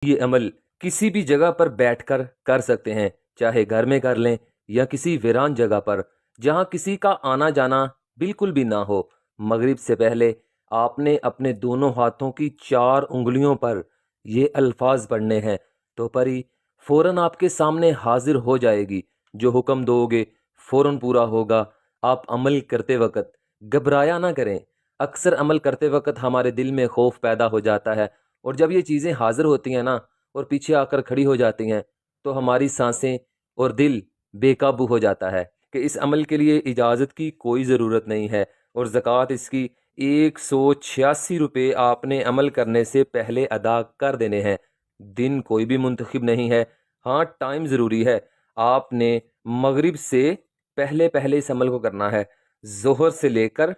ये अमल किसी भी जगह पर बैठकर कर सकते हैं, चाहे घर में कर लें या किसी वीरान जगह पर जहां किसी का आना जाना बिल्कुल भी ना हो। मगरिब से पहले आपने अपने दोनों हाथों की 4 उंगलियों पर ये अल्फाज पढ़ने हैं, तो परी फौरन आपके सामने हाजिर हो जाएगी। जो हुक्म दोगे फौरन पूरा होगा। आप अमल करते वक्त घबराया ना करें। अक्सर अमल करते वक्त हमारे दिल में खौफ पैदा हो जाता है, और जब ये चीज़ें हाजिर होती हैं ना और पीछे आकर खड़ी हो जाती हैं, तो हमारी सांसें और दिल बेकाबू हो जाता है कि इस अमल के लिए इजाज़त की कोई ज़रूरत नहीं है। और ज़कात इसकी 186 रुपये आपने अमल करने से पहले अदा कर देने हैं। दिन कोई भी मुंतखब नहीं है। हाँ, टाइम ज़रूरी है। आपने मगरिब से पहले पहले इस अमल को करना है। जोहर से लेकर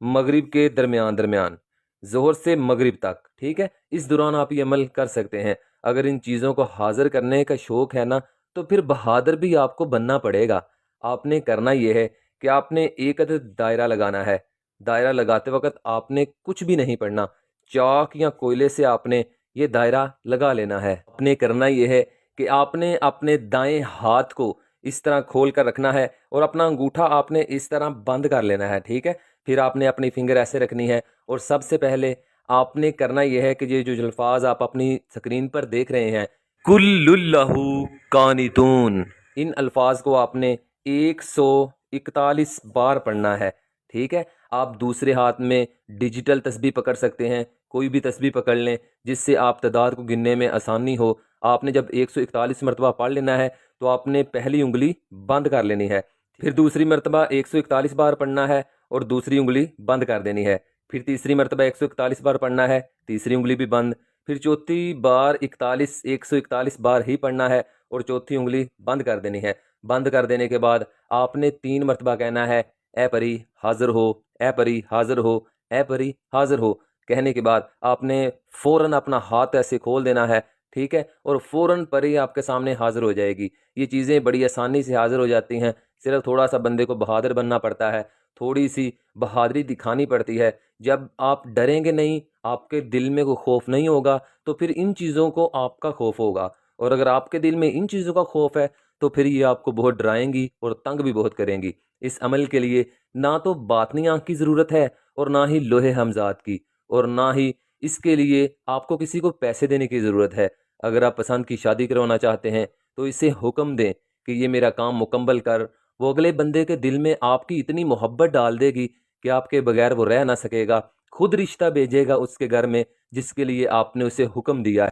मगरिब के दरमियान दरमियान, जोहर से मगरिब तक, ठीक है। इस दौरान आप ये अमल कर सकते हैं। अगर इन चीज़ों को हाजिर करने का शौक़ है ना, तो फिर बहादुर भी आपको बनना पड़ेगा। आपने करना यह है कि आपने एक अदद दायरा लगाना है। दायरा लगाते वक्त आपने कुछ भी नहीं पढ़ना। चाक या कोयले से आपने ये दायरा लगा लेना है। आपने करना यह है कि आपने अपने दाएं हाथ को इस तरह खोल कर रखना है और अपना अंगूठा आपने इस तरह बंद कर लेना है, ठीक है। फिर आपने अपनी फिंगर ऐसे रखनी है, और सबसे पहले आपने करना यह है कि ये जो अल्फाज आप अपनी स्क्रीन पर देख रहे हैं, कुल्लुल्लाहु कानितून, इन अल्फाज को आपने 141 बार पढ़ना है, ठीक है। आप दूसरे हाथ में डिजिटल तस्बीह पकड़ सकते हैं। कोई भी तस्बीह पकड़ लें जिससे आप तादाद को गिनने में आसानी हो। आपने जब 141 मरतबा पढ़ लेना है, तो आपने पहली उंगली बंद कर लेनी है। फिर दूसरी मरतबा 141 बार पढ़ना है और दूसरी उंगली बंद कर देनी है। फिर तीसरी मरतबा 141 बार पढ़ना है, तीसरी उंगली भी बंद। फिर चौथी बार 141 बार ही पढ़ना है और चौथी उंगली बंद कर देनी है। बंद कर देने के बाद आपने 3 मरतबा कहना है, ए परी हाजिर हो, ए परी हाजिर हो, ए परी हाजिर हो। कहने के बाद आपने फ़ौरन अपना हाथ ऐसे खोल देना है, ठीक है, और फ़ौरन परी आपके सामने हाजिर हो जाएगी। ये चीज़ें बड़ी आसानी से हाजिर हो जाती हैं। सिर्फ थोड़ा सा बंदे को बहादुर बनना पड़ता है, थोड़ी सी बहादुरी दिखानी पड़ती है। जब आप डरेंगे नहीं, आपके दिल में कोई खौफ नहीं होगा, तो फिर इन चीज़ों को आपका खौफ होगा। और अगर आपके दिल में इन चीज़ों का खौफ है, तो फिर ये आपको बहुत डराएंगी और तंग भी बहुत करेंगी। इस अमल के लिए ना तो बातनी आँख की ज़रूरत है और ना ही लोहे हमजात की, और ना ही इसके लिए आपको किसी को पैसे देने की ज़रूरत है। अगर आप पसंद की शादी करवाना चाहते हैं, तो इसे हुक्म दें कि ये मेरा काम मुकम्मल कर। वो अगले बंदे के दिल में आपकी इतनी मोहब्बत डाल देगी कि आपके बगैर वो रह ना सकेगा। खुद रिश्ता भेजेगा उसके घर में जिसके लिए आपने उसे हुक्म दिया है।